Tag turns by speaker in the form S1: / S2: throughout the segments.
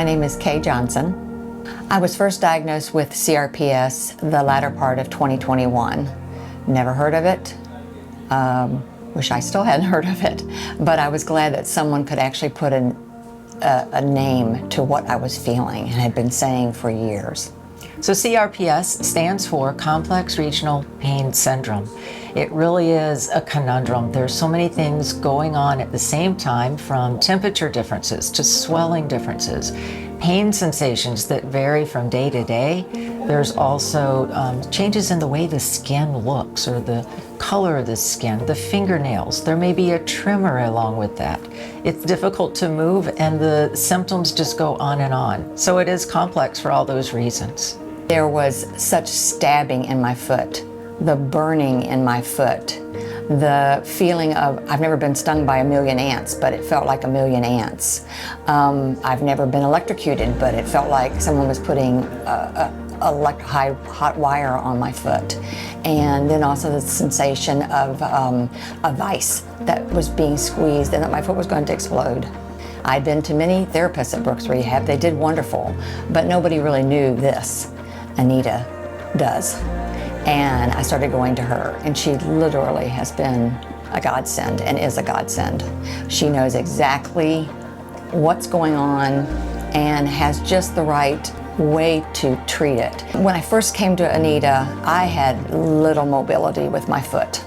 S1: My name is Kay Johnson. I was first diagnosed with CRPS the latter part of 2021. Never heard of it. Wish I still hadn't heard of it, but I was glad that someone could actually put a name to what I was feeling and had been saying for years.
S2: So CRPS stands for Complex Regional Pain Syndrome. It really is a conundrum. There's so many things going on at the same time, from temperature differences to swelling differences, pain sensations that vary from day to day. There's also changes in the way the skin looks or the color of the skin, the fingernails. There may be a tremor along with that. It's difficult to move and the symptoms just go on and on. So it is complex for all those reasons.
S1: There was such stabbing in my foot, the burning in my foot, the feeling of, I've never been stung by a million ants, but it felt like a million ants. I've never been electrocuted, but it felt like someone was putting hot wire on my foot. And then also the sensation of a vice that was being squeezed and that my foot was going to explode. I'd been to many therapists at Brooks Rehab. They did wonderful, but nobody really knew this. Anita does. And I started going to her, and she literally has been a godsend and is a godsend. She knows exactly what's going on and has just the right way to treat it. When I first came to Anita, I had little mobility with my foot.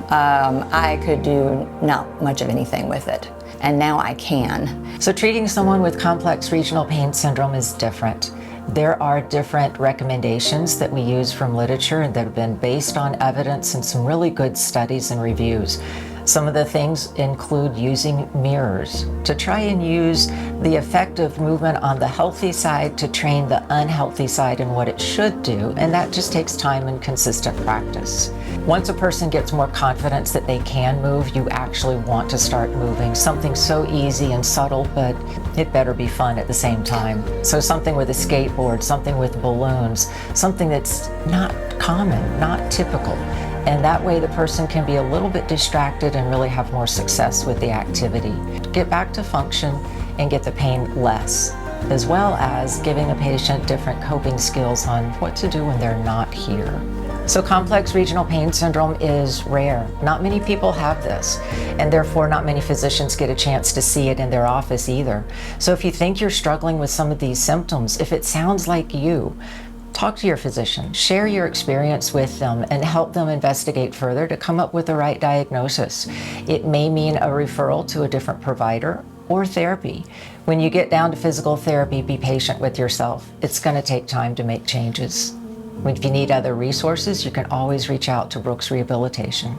S1: I could do not much of anything with it, and now I can.
S2: So treating someone with complex regional pain syndrome is different. There are different recommendations that we use from literature and that have been based on evidence and some really good studies and reviews. Some of the things include using mirrors to try and use the effective movement on the healthy side to train the unhealthy side in what it should do, and that just takes time and consistent practice. Once a person gets more confidence that they can move, you actually want to start moving. Something so easy and subtle, but it better be fun at the same time. So something with a skateboard, something with balloons, something that's not common, not typical. And that way the person can be a little bit distracted and really have more success with the activity. Get back to function and get the pain less, as well as giving the patient different coping skills on what to do when they're not here. So complex regional pain syndrome is rare. Not many people have this, and therefore not many physicians get a chance to see it in their office either. So if you think you're struggling with some of these symptoms, if it sounds like you, talk to your physician, share your experience with them, and help them investigate further to come up with the right diagnosis. It may mean a referral to a different provider or therapy. When you get down to physical therapy, be patient with yourself. It's going to take time to make changes. If you need other resources, you can always reach out to Brooks Rehabilitation.